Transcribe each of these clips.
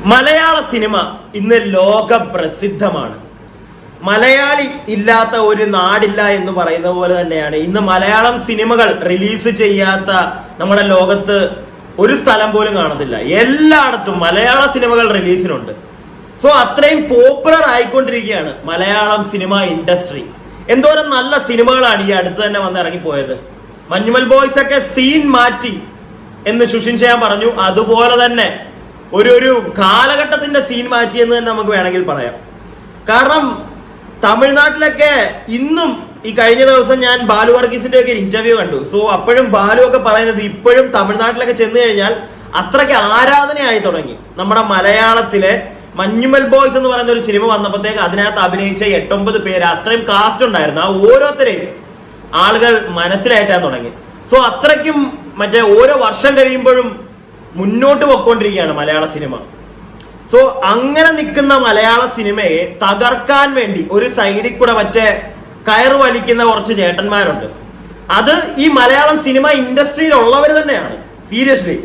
മലയാള cinema ഇന്ന് ലോക പ്രസിദ്ധമാണ്. മലയാളി ഇല്ലാത്ത ഒരു നാടില്ല എന്ന് പറയുന്ന പോലെ തന്നെയാണ് ഇന്ന് മലയാളം സിനിമകൾ റിലീസ് ചെയ്യാത്ത നമ്മുടെ ലോകത്ത് ഒരു സ്ഥലം പോലും കാണത്തില്ല. എല്ലായിടത്തും മലയാള സിനിമകൾ റിലീസിനുണ്ട്. സോ അത്രയും പോപ്പുലർ ആയിക്കൊണ്ടിരിക്കുകയാണ് മലയാളം സിനിമ ഇൻഡസ്ട്രി. എന്തോരം നല്ല സിനിമകളാണ് ഈ അടുത്ത് തന്നെ വന്ന് ഇറങ്ങിപ്പോയത്. മഞ്ഞുമൽ ബോയ്സ് ഒക്കെ സീൻ മാറ്റി എന്ന് സുഷിൻ ചെയ്യാൻ പറഞ്ഞു. അതുപോലെ തന്നെ ഒരു കാലഘട്ടത്തിന്റെ സീൻ മാറ്റി എന്ന് തന്നെ നമുക്ക് വേണമെങ്കിൽ പറയാം. കാരണം തമിഴ്നാട്ടിലൊക്കെ ഇന്നും ഈ കഴിഞ്ഞ ദിവസം ഞാൻ ബാലു വർഗീസിന്റെ ഒക്കെ ഇന്റർവ്യൂ കണ്ടു. സോ അപ്പോഴും ബാലു ഒക്കെ പറയുന്നത് ഇപ്പോഴും തമിഴ്നാട്ടിലൊക്കെ ചെന്ന് കഴിഞ്ഞാൽ അത്രയ്ക്ക് ആരാധനയായി തുടങ്ങി. നമ്മുടെ മലയാളത്തിലെ മഞ്ഞുമൽ ബോയ്സ് എന്ന് പറയുന്ന ഒരു സിനിമ വന്നപ്പോഴത്തേക്ക് അതിനകത്ത് അഭിനയിച്ച 8-9 പേര്, അത്രയും കാസ്റ്റ് ഉണ്ടായിരുന്നു. ആ ഓരോരുത്തരെയും ആളുകൾ മനസ്സിലായിട്ടാൻ തുടങ്ങി. സോ അത്രയ്ക്കും ഓരോ വർഷം കഴിയുമ്പോഴും മുന്നോട്ട് പോയിക്കൊണ്ടിരിക്കുകയാണ് മലയാള സിനിമ. സോ അങ്ങനെ നിൽക്കുന്ന മലയാള സിനിമയെ തകർക്കാൻ വേണ്ടി ഒരു സൈഡിൽ കൂടെ കയറ് വലിക്കുന്ന കുറച്ച് ചേട്ടന്മാരുണ്ട്. അത് ഈ മലയാളം സിനിമ ഇൻഡസ്ട്രിയിൽ ഉള്ളവർ തന്നെയാണ്. സീരിയസ്ലി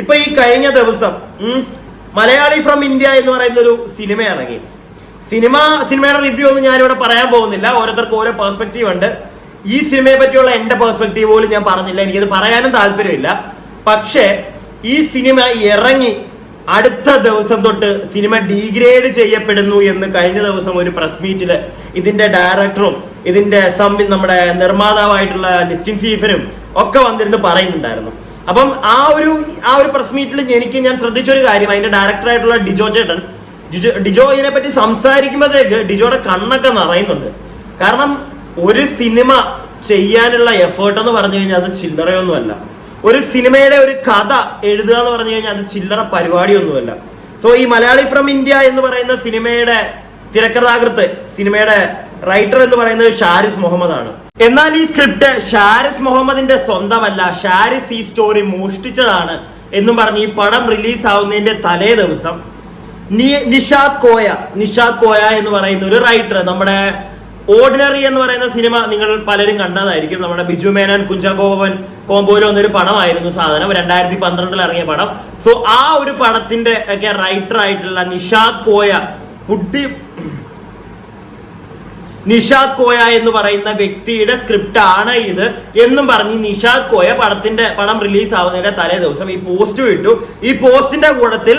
ഇപ്പൊ ഈ കഴിഞ്ഞ ദിവസം മലയാളി ഫ്രം ഇന്ത്യ എന്ന് പറയുന്ന ഒരു സിനിമ ഇറങ്ങി. സിനിമയുടെ റിവ്യൂ ഒന്നും ഞാനിവിടെ പറയാൻ പോകുന്നില്ല. ഓരോരുത്തർക്ക് ഓരോ പെർസ്പെക്റ്റീവ് ഉണ്ട്. ഈ സിനിമയെ പറ്റിയുള്ള എന്റെ പെർസ്പെക്റ്റീവ് പോലും ഞാൻ പറഞ്ഞില്ല. എനിക്കത് പറയാനും താല്പര്യമില്ല. പക്ഷേ ഈ സിനിമ ഇറങ്ങി അടുത്ത ദിവസം തൊട്ട് സിനിമ ഡീഗ്രേഡ് ചെയ്യപ്പെടുന്നു എന്ന് കഴിഞ്ഞ ദിവസം ഒരു പ്രസ് മീറ്റില് ഇതിന്റെ ഡയറക്ടറും ഇതിന്റെ നമ്മുടെ നിർമ്മാതാവായിട്ടുള്ള ലിസ്റ്റിൻ സ്റ്റീഫനും ഒക്കെ വന്നിരുന്ന് പറയുന്നുണ്ടായിരുന്നു. അപ്പം ആ ഒരു പ്രസ് മീറ്റിൽ ഞാൻ ശ്രദ്ധിച്ചൊരു കാര്യം, അതിന്റെ ഡയറക്ടറായിട്ടുള്ള ഡിജോ ചേട്ടൻ ഡിജോ ഇതിനെ പറ്റി സംസാരിക്കുമ്പോഴത്തേക്ക് ഡിജോയുടെ കണ്ണൊക്കെ നിറയുന്നുണ്ട്. കാരണം ഒരു സിനിമ ചെയ്യാനുള്ള എഫേർട്ട് എന്ന് പറഞ്ഞു കഴിഞ്ഞാൽ അത് ചില്ലറയൊന്നുമല്ല. ഒരു സിനിമയുടെ ഒരു കഥ എഴുതുക എന്ന് പറഞ്ഞു കഴിഞ്ഞാൽ അത് ചില്ലറ പരിപാടിയൊന്നുമല്ല. സോ ഈ മലയാളി ഫ്രം ഇന്ത്യ എന്ന് പറയുന്ന സിനിമയുടെ തിരക്കഥാകൃത്ത്, സിനിമയുടെ റൈറ്റർ എന്ന് പറയുന്നത് ഷാരിസ് മുഹമ്മദ് ആണ്. എന്നാൽ ഈ സ്ക്രിപ്റ്റ് ഷാരിസ് മുഹമ്മദിന്റെ സ്വന്തമല്ല, ഷാരിസ് ഈ സ്റ്റോറി മോഷ്ടിച്ചതാണ് എന്നും പറഞ്ഞ് ഈ പടം റിലീസ് ആവുന്നതിന്റെ തലേ ദിവസം നിഷാദ് കോയ എന്ന് പറയുന്ന ഒരു റൈറ്റർ, നമ്മുടെ ഓർഡിനറി എന്ന് പറയുന്ന സിനിമ നിങ്ങൾ പലരും കണ്ടതായിരിക്കും. നമ്മുടെ ബിജു മേനോൻ കുഞ്ചാക്കോവൻ കോമ്പോയിൽ വന്നൊരു പടമായിരുന്നു സാധനം, 2012 ഇറങ്ങിയ പടം. സോ ആ ഒരു പടത്തിന്റെ ഒക്കെ റൈറ്റർ ആയിട്ടുള്ള നിഷാദ് കോയ എന്ന് പറയുന്ന വ്യക്തിയുടെ സ്ക്രിപ്റ്റ് ആണ് ഇത് എന്നും പറഞ്ഞ് നിഷാദ് കോയ പടം റിലീസ് ആവുന്നതിന്റെ തലേ ദിവസം ഈ പോസ്റ്റ് വിട്ടു. ഈ പോസ്റ്റിന്റെ കൂട്ടത്തിൽ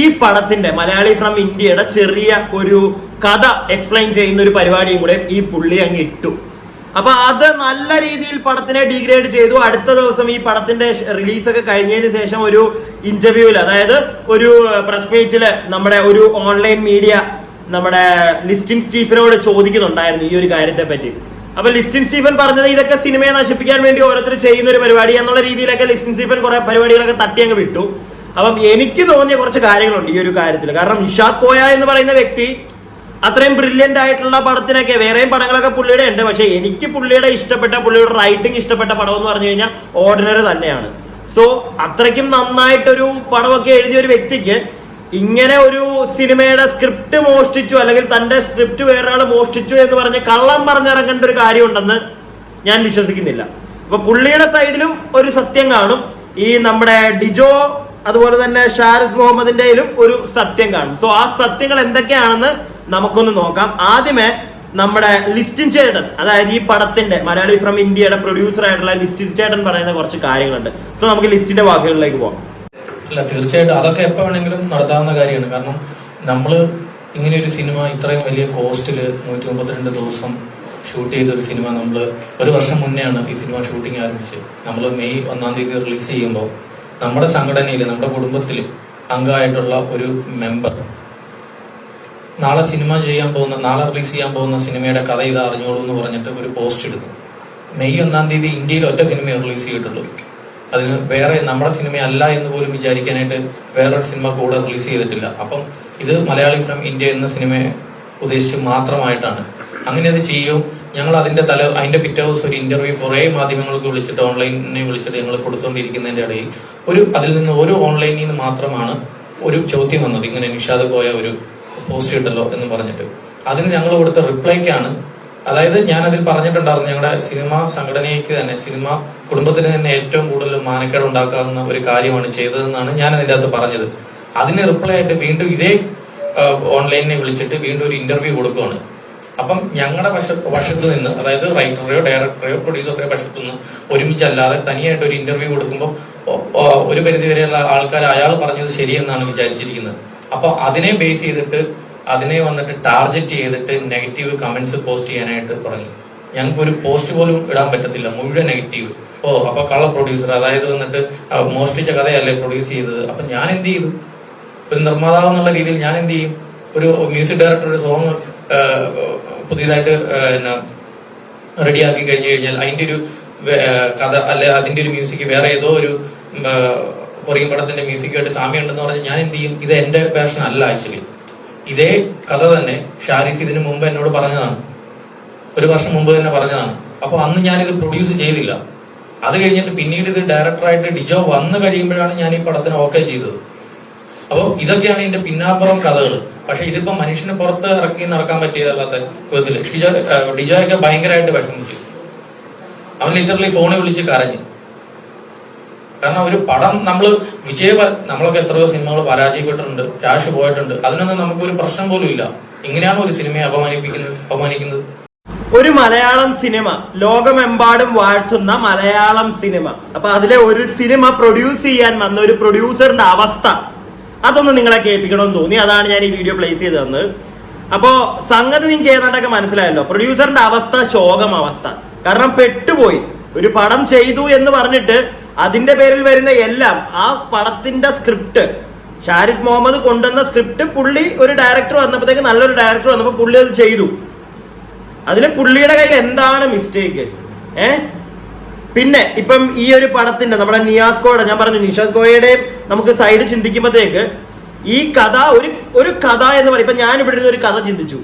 ഈ പടത്തിന്റെ മലയാളി ഫ്രം ഇന്ത്യയുടെ ചെറിയ ഒരു കഥ എക്സ്പ്ലെയിൻ ചെയ്യുന്ന ഒരു പരിപാടിയും കൂടെ ഈ പുള്ളി അങ്ങ് ഇട്ടു. അപ്പൊ അത് നല്ല രീതിയിൽ പടത്തിനെ ഡീഗ്രേഡ് ചെയ്തു. അടുത്ത ദിവസം ഈ പടത്തിന്റെ റിലീസൊക്കെ കഴിഞ്ഞതിന് ശേഷം ഒരു ഇന്റർവ്യൂവിൽ, അതായത് ഒരു പ്രസ് മീറ്റില് നമ്മുടെ ഒരു ഓൺലൈൻ മീഡിയ നമ്മുടെ ലിസ്റ്റിൻ സ്റ്റീഫനോട് ചോദിക്കുന്നുണ്ടായിരുന്നു ഈ ഒരു കാര്യത്തെ പറ്റി. അപ്പൊ ലിസ്റ്റിൻ സ്റ്റീഫൻ പറഞ്ഞത് ഇതൊക്കെ സിനിമയെ നശിപ്പിക്കാൻ വേണ്ടി ഓരോരുത്തർ ചെയ്യുന്ന ഒരു പരിപാടി എന്നുള്ള രീതിയിലൊക്കെ ലിസ്റ്റിൻ സ്റ്റീഫൻ കുറെ പരിപാടികളൊക്കെ തട്ടി അങ്ങ് വിട്ടു. അപ്പം എനിക്ക് തോന്നിയ കുറച്ച് കാര്യങ്ങളുണ്ട് ഈ ഒരു കാര്യത്തിൽ. കാരണം നിഷാദ് കോയ എന്ന് പറയുന്ന വ്യക്തി അത്രയും ബ്രില്യന്റ് ആയിട്ടുള്ള പടത്തിനൊക്കെ, വേറെയും പടങ്ങളൊക്കെ പുള്ളിയുടെ ഉണ്ട്, പക്ഷെ എനിക്ക് പുള്ളിയുടെ റൈറ്റിംഗ് ഇഷ്ടപ്പെട്ട പടം എന്ന് പറഞ്ഞു കഴിഞ്ഞാൽ ഓർഡിനറി തന്നെയാണ്. സോ അത്രയ്ക്കും നന്നായിട്ടൊരു പടമൊക്കെ എഴുതിയ ഒരു വ്യക്തിക്ക് ഇങ്ങനെ ഒരു സിനിമയുടെ സ്ക്രിപ്റ്റ് മോഷ്ടിച്ചു, അല്ലെങ്കിൽ തന്റെ സ്ക്രിപ്റ്റ് വേറൊരാൾ മോഷ്ടിച്ചു എന്ന് പറഞ്ഞ് കള്ളം പറഞ്ഞിറങ്ങേണ്ട ഒരു കാര്യമുണ്ടെന്ന് ഞാൻ വിശ്വസിക്കുന്നില്ല. അപ്പൊ പുള്ളിയുടെ സൈഡിലും ഒരു സത്യം കാണും, ഈ നമ്മുടെ ഡിജോ അതുപോലെ തന്നെ ഷാരിസ് മുഹമ്മദിന്റെയിലും ഒരു സത്യം കാണും. സോ ആ സത്യങ്ങൾ എന്തൊക്കെയാണെന്ന് നമുക്കൊന്ന് നോക്കാം. ആദ്യമേ നമ്മുടെ ലിസ്റ്റിൻ ചേട്ടൻ, അതായത് ഈ പടത്തിന്റെ മലയാളി ഫ്രം ഇന്ത്യയുടെ പ്രൊഡ്യൂസർ ആയിട്ടുള്ള ലിസ്റ്റിൻ ചേട്ടൻ പറയുന്ന കുറച്ച് കാര്യങ്ങളുണ്ട്. സോ നമുക്ക് ലിസ്റ്റിന്റെ വാക്കുകളിലേക്ക് പോകാം. അല്ല, തീർച്ചയായിട്ടും അതൊക്കെ എപ്പോ വേണമെങ്കിലും നടത്താവുന്ന കാര്യമാണ്. കാരണം നമ്മൾ ഇങ്ങനെ ഒരു സിനിമ ഇത്രയും വലിയ കോസ്റ്റില് 132 ദിവസം ഷൂട്ട് ചെയ്തൊരു സിനിമ നമ്മൾ 1 വർഷം മുന്നെയാണ് ഈ സിനിമ ഷൂട്ടിംഗ് ആരംഭിച്ചത്. നമ്മൾ മെയ് 1-ാം തീയതി റിലീസ് ചെയ്യുമ്പോൾ നമ്മുടെ സംഘടനയിൽ, നമ്മുടെ കുടുംബത്തിൽ അംഗമായിട്ടുള്ള ഒരു മെമ്പർ നാളെ റിലീസ് ചെയ്യാൻ പോകുന്ന സിനിമയുടെ കഥ ഇത് അറിഞ്ഞോളൂ എന്ന് പറഞ്ഞിട്ട് ഒരു പോസ്റ്റ് ഇടുന്നു. മെയ് 1-ാം തീയതി ഇന്ത്യയിൽ ഒറ്റ സിനിമ റിലീസ് ചെയ്തിട്ടുള്ളൂ. അതിന് വേറെ നമ്മുടെ സിനിമ അല്ല എന്ന് പോലും വിചാരിക്കാനായിട്ട് വേറൊരു സിനിമ കൂടെ റിലീസ് ചെയ്തിട്ടില്ല. അപ്പം ഇത് മലയാളി ഫ്രം ഇന്ത്യ എന്ന സിനിമയെ ഉദ്ദേശിച്ച് മാത്രമായിട്ടാണ്. അങ്ങനെ അത് ചെയ്യും. ഞങ്ങൾ അതിന്റെ പിറ്റേ ദിവസം ഒരു ഇന്റർവ്യൂ കുറേ മാധ്യമങ്ങൾക്ക് വിളിച്ചിട്ട്, ഓൺലൈനിനെ വിളിച്ചിട്ട് ഞങ്ങൾ കൊടുത്തുകൊണ്ടിരിക്കുന്നതിന്റെ ഇടയിൽ അതിൽ നിന്ന് ഒരു ഓൺലൈനിൽ നിന്ന് മാത്രമാണ് ഒരു ചോദ്യം വന്നത്, ഇങ്ങനെ നിഷാദ് കോയ ഒരു പോസ്റ്റ് ഇട്ടല്ലോ എന്ന് പറഞ്ഞിട്ട്. അതിന് ഞങ്ങൾ കൊടുത്ത റിപ്ലൈക്കാണ്, അതായത് ഞാൻ അതിൽ പറഞ്ഞിട്ടുണ്ടായിരുന്നു, ഞങ്ങളുടെ സിനിമ സംഘടനയ്ക്ക് തന്നെ, സിനിമ കുടുംബത്തിന് തന്നെ ഏറ്റവും കൂടുതൽ മാനക്കേട് ഉണ്ടാക്കാവുന്ന ഒരു കാര്യമാണ് ചെയ്തതെന്നാണ് ഞാൻ അതിൻ്റെ അകത്ത് പറഞ്ഞത്. അതിന് റിപ്ലൈ ആയിട്ട് വീണ്ടും ഇതേ ഓൺലൈനിനെ വിളിച്ചിട്ട് വീണ്ടും ഒരു ഇന്റർവ്യൂ കൊടുക്കുകയാണ്. അപ്പം ഞങ്ങളുടെ വശത്ത് നിന്ന്, അതായത് റൈറ്ററുടെയോ ഡയറക്ടറെയോ പ്രൊഡ്യൂസറുടെയോ വശത്തു നിന്ന് ഒരുമിച്ചല്ലാതെ തനിയായിട്ട് ഒരു ഇന്റർവ്യൂ കൊടുക്കുമ്പോൾ ഒരു പരിധിവരെയുള്ള ആൾക്കാർ അയാൾ പറഞ്ഞത് ശരിയെന്നാണ് വിചാരിച്ചിരിക്കുന്നത്. അപ്പൊ അതിനെ ബേസ് ചെയ്തിട്ട് അതിനെ വന്നിട്ട് ടാർഗറ്റ് ചെയ്തിട്ട് നെഗറ്റീവ് കമന്റ്സ് പോസ്റ്റ് ചെയ്യാനായിട്ട് തുടങ്ങി. ഞങ്ങൾക്ക് ഒരു പോസ്റ്റ് പോലും ഇടാൻ പറ്റത്തില്ല, മുഴുവൻ നെഗറ്റീവ്. അപ്പൊ കള്ള പ്രൊഡ്യൂസർ, അതായത് വന്നിട്ട് മോഷ്ടിച്ച കഥയല്ലേ പ്രൊഡ്യൂസ് ചെയ്തത്. അപ്പൊ ഞാൻ എന്ത് ചെയ്തു? ഒരു നിർമ്മാതാവ് എന്നുള്ള രീതിയിൽ ഞാൻ എന്ത് ചെയ്യും? ഒരു മ്യൂസിക് ഡയറക്ടർ ഒരു സോങ് പുതിയതായിട്ട് റെഡിയാക്കി കഴിഞ്ഞു കഴിഞ്ഞാൽ അതിന്റെ ഒരു കഥ അല്ലെ അതിന്റെ ഒരു മ്യൂസിക് വേറെ ഏതോ ഒരു കൊറിയൻ പടത്തിന്റെ മ്യൂസിക്കുമായിട്ട് സാമ്യം ഉണ്ടെന്ന് പറഞ്ഞാൽ ഞാൻ എന്ത് ചെയ്യും? ഇത് എന്റെ വേർഷൻ അല്ല. ആക്ച്വലി ഇതേ കഥ തന്നെ ഷാരിസ് ഇതിനു മുമ്പ് എന്നോട് പറഞ്ഞതാണ്, ഒരു വർഷം മുമ്പ് തന്നെ പറഞ്ഞതാണ്. അപ്പൊ അന്ന് ഞാനിത് പ്രൊഡ്യൂസ് ചെയ്തില്ല. അത് കഴിഞ്ഞിട്ട് പിന്നീട് ഇത് ഡയറക്ടറായിട്ട് ഡിജോ വന്നു കഴിയുമ്പോഴാണ് ഞാൻ ഈ പടത്തിന് ഓക്കെ ചെയ്തത്. അപ്പോൾ ഇതൊക്കെയാണ് ഇതിന്റെ പിന്നാമ്പുറം കഥകൾ. പക്ഷെ ഇതിപ്പോ മനുഷ്യന് പുറത്ത് ഇറക്കി നടക്കാൻ പറ്റിയതല്ലാത്ത വിധത്തില് ഡിജോയൊക്കെ ഭയങ്കരമായിട്ട് വിഷമിച്ചു. അവൻ ലിറ്ററലി ഫോണിൽ വിളിച്ച് കരഞ്ഞു. കാരണം ഒരു പടം നമ്മളൊക്കെ എത്രയോ സിനിമകൾ പരാജയപ്പെട്ടിട്ടുണ്ട്, ക്യാഷ് പോയിട്ടുണ്ട്. അതിനൊന്നും നമുക്കൊരു പ്രശ്നം പോലും ഇല്ല. ഇങ്ങനെയാണ് ഒരു സിനിമയെ അപമാനിക്കുന്നത്. ഒരു മലയാളം സിനിമ ലോകമെമ്പാടും വാഴ്ത്തുന്ന മലയാളം സിനിമ, അപ്പൊ അതിലെ ഒരു സിനിമ പ്രൊഡ്യൂസ് ചെയ്യാൻ വന്ന ഒരു പ്രൊഡ്യൂസറിന്റെ അവസ്ഥ അതൊന്ന് നിങ്ങളെ കേൾപ്പിക്കണമെന്ന് തോന്നി. അതാണ് ഞാൻ ഈ വീഡിയോ പ്ലേസ് ചെയ്ത് തന്നത്. അപ്പോ സംഗതി നിങ്ങൾക്ക് ഏതാണ്ടൊക്കെ മനസ്സിലായല്ലോ. പ്രൊഡ്യൂസറിന്റെ അവസ്ഥ ശോകം അവസ്ഥ. കാരണം പെട്ടുപോയി. ഒരു പടം ചെയ്തു എന്ന് പറഞ്ഞിട്ട് അതിന്റെ പേരിൽ വരുന്ന എല്ലാം, ആ പടത്തിന്റെ സ്ക്രിപ്റ്റ്, ഷാരിഫ് മുഹമ്മദ് കൊണ്ടുവന്ന സ്ക്രിപ്റ്റ് പുള്ളി ഒരു ഡയറക്ടർ വന്നപ്പോഴത്തേക്ക്, നല്ലൊരു ഡയറക്ടർ വന്നപ്പോൾ പുള്ളി അത് ചെയ്തു. അതിന് പുള്ളിയുടെ കയ്യിൽ എന്താണ് മിസ്റ്റേക്ക്? പിന്നെ ഇപ്പം ഈ ഒരു പടത്തിന്റെ നമ്മുടെ നിയാസ്കോയുടെ, ഞാൻ പറഞ്ഞു നിഷാദ് കോയയുടെ നമുക്ക് സൈഡ് ചിന്തിക്കുമ്പോഴത്തേക്ക് ഈ കഥ ഒരു കഥ എന്ന് പറയും. ഇപ്പൊ ഞാൻ ഇവിടെ ഇരുന്ന് ഒരു കഥ ചിന്തിച്ചു,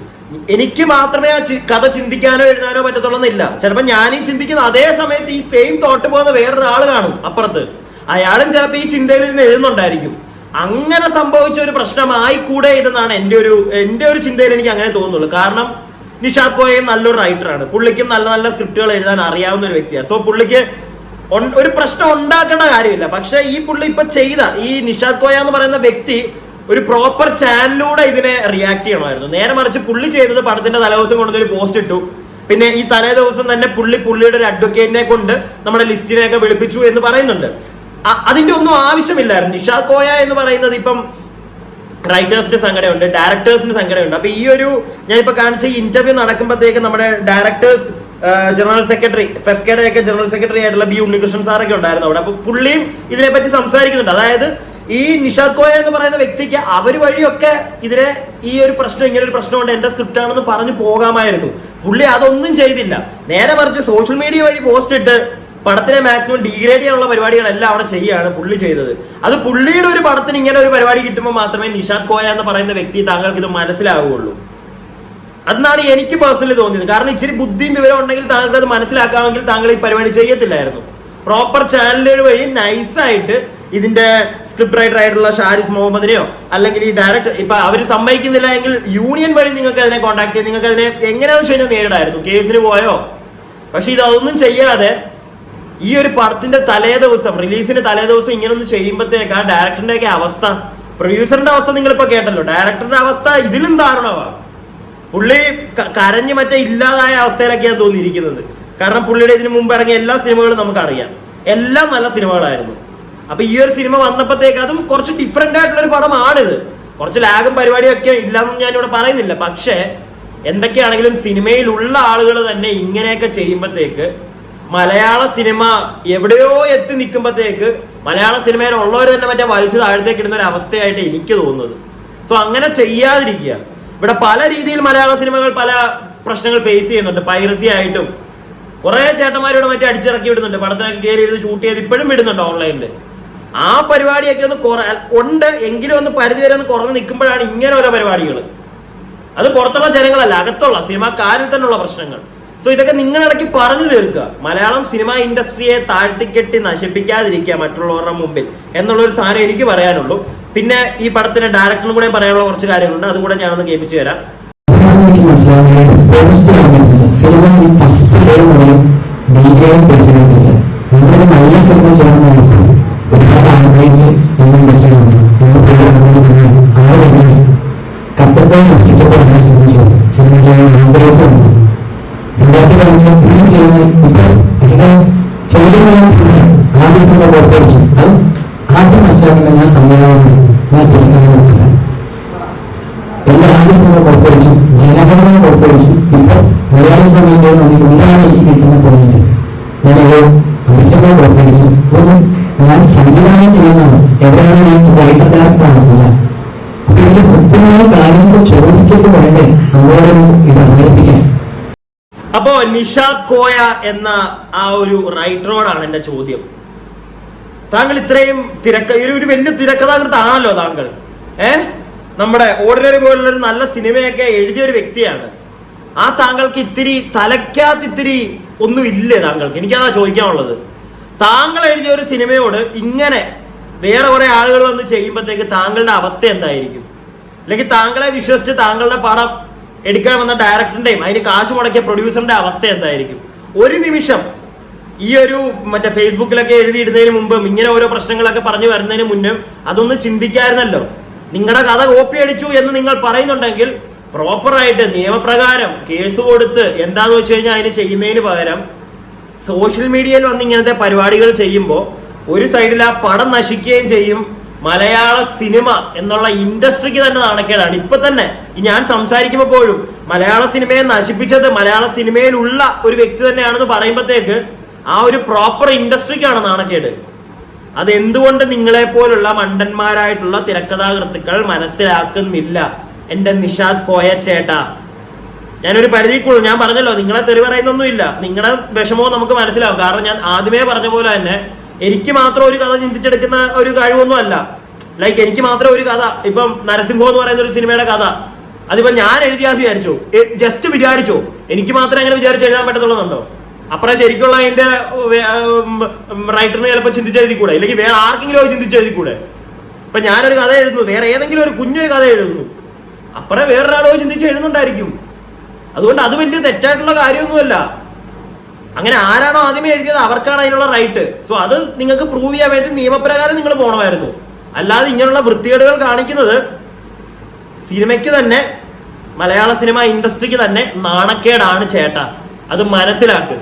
എനിക്ക് മാത്രമേ ആ കഥ ചിന്തിക്കാനോ എഴുതാനോ പറ്റത്തുള്ളന്നില്ല. ചിലപ്പോൾ ഞാൻ ഈ ചിന്തിക്കുന്ന അതേ സമയത്ത് ഈ സെയിം തോട്ട് പോകുന്ന വേറൊരാൾ കാണും അപ്പുറത്ത്. അയാളും ചിലപ്പോൾ ഈ ചിന്തയിൽ ഇരുന്ന് എഴുതുന്നുണ്ടായിരിക്കും. അങ്ങനെ സംഭവിച്ച ഒരു പ്രശ്നമായി കൂടെ ഇതെന്നാണ് എൻ്റെ ഒരു ചിന്തയിൽ എനിക്ക് അങ്ങനെ തോന്നുന്നുള്ളൂ. കാരണം നിഷാദ് കോയയും നല്ലൊരു റൈറ്ററാണ്, പുള്ളിക്കും നല്ല നല്ല സ്ക്രിപ്റ്റുകൾ എഴുതാൻ അറിയാവുന്ന ഒരു വ്യക്തിയാണ്. സോ പുള്ളിക്ക് ഒരു പ്രശ്നം ഉണ്ടാക്കേണ്ട കാര്യമില്ല. പക്ഷെ ഈ പുള്ളി ഇപ്പൊ ചെയ്ത ഈ നിഷാദ് കോയ എന്ന് പറയുന്ന വ്യക്തി ഒരു പ്രോപ്പർ ചാനലിലൂടെ ഇതിനെ റിയാക്ട് ചെയ്യണമായിരുന്നു. നേരെ മറിച്ച് പുള്ളി ചെയ്തത് പടത്തിന്റെ തലേദിവസം കൊണ്ടൊരു പോസ്റ്റ് ഇട്ടു. പിന്നെ ഈ തലേ ദിവസം തന്നെ പുള്ളിയുടെ ഒരു അഡ്വക്കേറ്റിനെ കൊണ്ട് നമ്മുടെ ലിസ്റ്റിനെയൊക്കെ വിളിപ്പിച്ചു എന്ന് പറയുന്നുണ്ട്. അതിന്റെ ഒന്നും ആവശ്യമില്ലായിരുന്നു. നിഷാദ് കോയ എന്ന് പറയുന്നത് ഇപ്പം റൈറ്റേഴ്സിന്റെ സംഘടനയുണ്ട്, ഡയറക്ടേഴ്സിന്റെ സംഘടനയുണ്ട്. അപ്പൊ ഈ ഒരു ഞാനിപ്പോ കാണിച്ച ഈ ഇന്റർവ്യൂ നടക്കുമ്പോഴത്തേക്ക് നമ്മുടെ ഡയറക്ടേഴ്സ് ജനറൽ സെക്രട്ടറി, ഫെഫ്കയുടെ ഒക്കെ ജനറൽ സെക്രട്ടറി ആയിട്ടുള്ള ബി ഉണ്ണികൃഷ്ണൻ സാറൊക്കെ ഉണ്ടായിരുന്നു അവിടെ. അപ്പൊ പുള്ളിയും ഇതിനെപ്പറ്റി സംസാരിക്കുന്നുണ്ട്. അതായത് ഈ നിഷാദ് കോയ എന്ന് പറയുന്ന വ്യക്തിക്ക് അവര് വഴിയൊക്കെ ഇതിനെ ഈ ഒരു പ്രശ്നം, ഇങ്ങനെ ഒരു പ്രശ്നമുണ്ട്, എന്റെ സ്ക്രിപ്റ്റ് ആണെന്ന് പറഞ്ഞു പോകാമായിരുന്നു. പുള്ളി അതൊന്നും ചെയ്തില്ല. നേരെ മറിച്ച് സോഷ്യൽ മീഡിയ വഴി പോസ്റ്റ് ഇട്ട് പടത്തിനെ മാക്സിമം ഡീഗ്രേഡ് ചെയ്യാനുള്ള പരിപാടികളെല്ലാം അവിടെ ചെയ്യാണ് പുള്ളി ചെയ്തത്. അത് പുള്ളിയുടെ ഒരു പടത്തിന് ഇങ്ങനെ ഒരു പരിപാടി കിട്ടുമ്പോൾ മാത്രമേ നിഷാദ് കോയ എന്ന് പറയുന്ന വ്യക്തി താങ്കൾക്ക് ഇത് മനസ്സിലാവുകയുള്ളൂ. അതെന്നാണ് എനിക്ക് പേഴ്സണലി തോന്നിയത്. കാരണം ഇച്ചിരി ബുദ്ധിയും വിവരം ഉണ്ടെങ്കിൽ താങ്കൾക്ക് അത് മനസ്സിലാക്കാമെങ്കിൽ താങ്കൾ ഈ പരിപാടി ചെയ്യത്തില്ലായിരുന്നു. പ്രോപ്പർ ചാനലുകൾ വഴി നൈസായിട്ട് ഇതിന്റെ സ്ക്രിപ്റ്റ് റൈറ്റർ ആയിട്ടുള്ള ഷാരിഫ് മുഹമ്മദിനെയോ അല്ലെങ്കിൽ ഈ ഡയറക്ടർ, ഇപ്പൊ അവർ സമ്മതിക്കുന്നില്ല എങ്കിൽ യൂണിയൻ വഴി നിങ്ങൾക്ക് അതിനെ കോൺടാക്ട് ചെയ്ത് നിങ്ങൾക്ക് അതിനെ എങ്ങനെയാണെന്ന് വെച്ച് കഴിഞ്ഞാൽ നേരിടായിരുന്നു, കേസിന് പോയോ. പക്ഷെ ഇതൊന്നും ചെയ്യാതെ ഈ ഒരു പടത്തിന്റെ തലേദിവസം, റിലീസിന്റെ തലേദിവസം ഇങ്ങനൊന്നും ചെയ്യുമ്പോഴത്തേക്ക് ആ ഡയറക്ടറിന്റെ ഒക്കെ അവസ്ഥ, പ്രൊഡ്യൂസറിന്റെ അവസ്ഥ നിങ്ങളിപ്പോ കേട്ടല്ലോ, ഡയറക്ടറുടെ അവസ്ഥ ഇതിലും ദാരുണമാണ്. പുള്ളി കരഞ്ഞ് മറ്റേ ഇല്ലാതായ അവസ്ഥയിലൊക്കെയാണ് തോന്നിയിരിക്കുന്നത്. കാരണം പുള്ളിയുടെ ഇതിനു മുമ്പ് ഇറങ്ങിയ എല്ലാ സിനിമകളും നമുക്കറിയാം, എല്ലാം നല്ല സിനിമകളായിരുന്നു. അപ്പൊ ഈ ഒരു സിനിമ വന്നപ്പോഴത്തേക്ക് അതും കുറച്ച് ഡിഫറെന്റ് ആയിട്ടുള്ള ഒരു പടമാണിത്. കുറച്ച് ലാഗും പരിപാടിയും ഒക്കെ ഇല്ലാന്നൊന്നും ഞാനിവിടെ പറയുന്നില്ല. പക്ഷെ എന്തൊക്കെയാണെങ്കിലും സിനിമയിലുള്ള ആളുകൾ തന്നെ ഇങ്ങനെയൊക്കെ ചെയ്യുമ്പോഴത്തേക്ക് മലയാള സിനിമ എവിടെയോ എത്തി നിൽക്കുമ്പോഴത്തേക്ക് മലയാള സിനിമയിൽ ഉള്ളവർ തന്നെ മറ്റേ വലിച്ചു താഴത്തേക്ക് ഇടുന്ന ഒരു അവസ്ഥയായിട്ട് എനിക്ക് തോന്നുന്നത്. സോ അങ്ങനെ ചെയ്യാതിരിക്കുക. ഇവിടെ പല രീതിയിൽ മലയാള സിനിമകൾ പല പ്രശ്നങ്ങൾ ഫേസ് ചെയ്യുന്നുണ്ട്. പൈറസി ആയിട്ടും കുറെ ചേട്ടന്മാരോട് മറ്റേ അടിച്ചിറക്കി വിടുന്നുണ്ട്, പടത്തിനൊക്കെ കയറി ഇരുന്ന് ഷൂട്ട് ചെയ്ത് ഇപ്പോഴും വിടുന്നുണ്ട് ഓൺലൈനിൽ. ആ പരിപാടിയൊക്കെ ഉണ്ട് എങ്കിലും ഒന്ന് പരിധി വരെ ഒന്ന് കുറഞ്ഞ് നിൽക്കുമ്പോഴാണ് ഇങ്ങനെ ഓരോ പരിപാടികൾ. അത് പുറത്തുള്ള ജനങ്ങളല്ല, അകത്തുള്ള സിനിമാക്കാരിൽ തന്നെയുള്ള പ്രശ്നങ്ങൾ. സോ ഇതൊക്കെ നിങ്ങളിടയ്ക്ക് പറഞ്ഞു തീർക്കുക. മലയാളം സിനിമ ഇൻഡസ്ട്രിയെ താഴ്ത്തിക്കെട്ടി നശിപ്പിക്കാതിരിക്കുക മറ്റുള്ളവരുടെ മുമ്പിൽ എന്നുള്ളൊരു സാധനം എനിക്ക് പറയാനുള്ളൂ. പിന്നെ ഈ പടത്തിന്റെ ഡയറക്ടറിനും കൂടെ പറയാനുള്ള കുറച്ച് കാര്യങ്ങളുണ്ട്, അതുകൂടെ ഞാനൊന്ന് കേൾപ്പിച്ചു തരാം. നല്ല സിനിമ ചെയ്യണമെന്ന് ഒരുപാട് ആഗ്രഹിച്ച് ഇൻഡസ്ട്രി എന്തൊക്കെ സൃഷ്ടിച്ചപ്പോൾ ഞാൻ സിനിമ ചെയ്യാൻ ആഗ്രഹിച്ചിരുന്നു. 2015 ചെയ്യുന്ന ഇപ്പോൾ അതിന്റെ ചോദ്യങ്ങൾ ആദ്യ സിനിമ പുറപ്പെടുവിച്ചു. അത് ആദ്യം മനസ്സിലാക്കുന്ന ഞാൻ സംവിധാനം ഞാൻ തിരിക്കാൻ നോക്കില്ല. എല്ലാ ആദ്യ സിനിമ പുറപ്പെടുവിച്ചു, ജനഗണന പുറപ്പെടുവിച്ചു. ഇപ്പോൾ മലയാള സിനിമയുടെ ഇതാണ് എനിക്ക് കിട്ടുന്ന പോയിന്റ്. ഞാനത് അവസരങ്ങൾ പുറപ്പെടുവിച്ചു. അതൊന്നും ഞാൻ സംവിധാനം ചെയ്യുന്നതാണ്, എവിടെയാണ് ഞാൻ വൈകിട്ടാർക്കാണില്ല. അപ്പൊ ഇതിന്റെ കൃത്യമായ കാര്യങ്ങൾ ചോദിച്ചിട്ട് വേണ്ടേ നമ്മളോട് ഇത് അവതരിപ്പിക്കാൻ. അപ്പോ നിഷാദ് കോയ എന്ന ആ ഒരു റൈറ്ററോടാണ് എന്റെ ചോദ്യം. താങ്കൾ ഇത്രയും ഒരു വലിയ തിരക്കഥാകൃത്താണല്ലോ താങ്കൾ. നമ്മുടെ ഓർഡിനറി പോലുള്ള ഒരു നല്ല സിനിമയൊക്കെ എഴുതിയ ഒരു വ്യക്തിയാണ്. ആ താങ്കൾക്ക് ഇത്തിരി തലയ്ക്കകത്ത് ഒന്നും ഇല്ലേ താങ്കൾക്ക്? എനിക്കതാ ചോദിക്കാനുള്ളത്. താങ്കൾ എഴുതിയ ഒരു സിനിമയോട് ഇങ്ങനെ വേറെ കുറെ ആളുകൾ വന്ന് ചെയ്യുമ്പോഴത്തേക്ക് താങ്കളുടെ അവസ്ഥ എന്തായിരിക്കും? അല്ലെങ്കിൽ താങ്കളെ വിശ്വസിച്ച് താങ്കളുടെ പടം എടുക്കാൻ വന്ന ഡയറക്ടറിന്റെയും അതിന് കാശ് മുടക്കിയ പ്രൊഡ്യൂസറിന്റെ അവസ്ഥ എന്തായിരിക്കും? ഒരു നിമിഷം ഈ ഒരു മറ്റേ ഫേസ്ബുക്കിലൊക്കെ എഴുതിയിടുന്നതിന് മുമ്പും ഇങ്ങനെ ഓരോ പ്രശ്നങ്ങളൊക്കെ പറഞ്ഞു വരുന്നതിന് മുന്നും അതൊന്ന് ചിന്തിക്കായിരുന്നല്ലോ. നിങ്ങളുടെ കഥ കോപ്പി അടിച്ചു എന്ന് നിങ്ങൾ പറയുന്നുണ്ടെങ്കിൽ പ്രോപ്പറായിട്ട് നിയമപ്രകാരം കേസ് കൊടുത്ത് എന്താന്ന് വെച്ച് കഴിഞ്ഞാൽ അതിന് ചെയ്യുന്നതിന് പകരം സോഷ്യൽ മീഡിയയിൽ വന്ന് ഇങ്ങനത്തെ പരിപാടികൾ ചെയ്യുമ്പോൾ ഒരു സൈഡിൽ ആ പടം നശിക്കുകയും ചെയ്യും, മലയാള സിനിമ എന്നുള്ള ഇൻഡസ്ട്രിക്ക് തന്നെ നാണക്കേടാണ്. ഇപ്പൊ തന്നെ ഞാൻ സംസാരിക്കുമ്പോൾ പോലും മലയാള സിനിമയെ നശിപ്പിച്ചത് മലയാള സിനിമയിലുള്ള ഒരു വ്യക്തി തന്നെയാണെന്ന് പറയുമ്പോഴത്തേക്ക് ആ ഒരു പ്രോപ്പർ ഇൻഡസ്ട്രിക്കാണ് നാണക്കേട്. അത് എന്തുകൊണ്ട് നിങ്ങളെ പോലുള്ള മണ്ടന്മാരായിട്ടുള്ള തിരക്കഥാകൃത്തുക്കൾ മനസ്സിലാക്കുന്നില്ല? എന്റെ നിഷാദ് കോയ ചേട്ടാ, ഞാനൊരു പരിധിക്കുള്ളൂ. ഞാൻ പറഞ്ഞല്ലോ, നിങ്ങളെ തെറി പറയുന്നൊന്നുമില്ല. നിങ്ങളുടെ വിഷമവും നമുക്ക് മനസ്സിലാവും. കാരണം ഞാൻ ആദ്യമേ പറഞ്ഞ പോലെ തന്നെ എനിക്ക് മാത്രം ഒരു കഥ ചിന്തിച്ചെടുക്കുന്ന ഒരു കഴിവൊന്നും അല്ല. ലൈക്ക് എനിക്ക് മാത്രം ഒരു കഥ, ഇപ്പം നരസിംഹം എന്ന് പറയുന്ന ഒരു സിനിമയുടെ കഥ അതിപ്പോ ഞാൻ എഴുതിയാന്ന് വിചാരിച്ചോ, ജസ്റ്റ് വിചാരിച്ചോ, എനിക്ക് മാത്രം അങ്ങനെ വിചാരിച്ച് എഴുതാൻ പറ്റത്തുള്ളതുണ്ടോ? അപ്പുറം ശരിക്കുള്ള അതിന്റെ റൈറ്ററിന് ചിലപ്പോൾ ചിന്തിച്ചെഴുതിക്കൂടെ, ഇല്ലെങ്കിൽ വേറെ ആർക്കെങ്കിലും അത് ചിന്തിച്ചെഴുതിക്കൂടെ? ഇപ്പൊ ഞാനൊരു കഥ എഴുതുന്നു, വേറെ ഏതെങ്കിലും ഒരു കുഞ്ഞൊരു കഥ എഴുതുന്നു, അപ്പുറം വേറൊരാളോ ചിന്തിച്ച് എഴുതുന്നുണ്ടായിരിക്കും. അതുകൊണ്ട് അത് വലിയ തെറ്റായിട്ടുള്ള കാര്യമൊന്നുമല്ല. അങ്ങനെ ആരാണോ ആദ്യമേ എഴുതിയത് അവർക്കാണ് അതിനുള്ള റൈറ്റ്. സോ അത് നിങ്ങൾക്ക് പ്രൂവ് ചെയ്യാൻ വേണ്ടി നിയമപ്രകാരം നിങ്ങൾ പോകണമായിരുന്നു. അല്ലാതെ ഇങ്ങനെയുള്ള വൃത്തികേടുകൾ കാണിക്കുന്നത് സിനിമയ്ക്ക് തന്നെ, മലയാള സിനിമ ഇൻഡസ്ട്രിക്ക് തന്നെ നാണക്കേടാണ് ചേട്ടാ. അത് മനസ്സിലാക്കുക.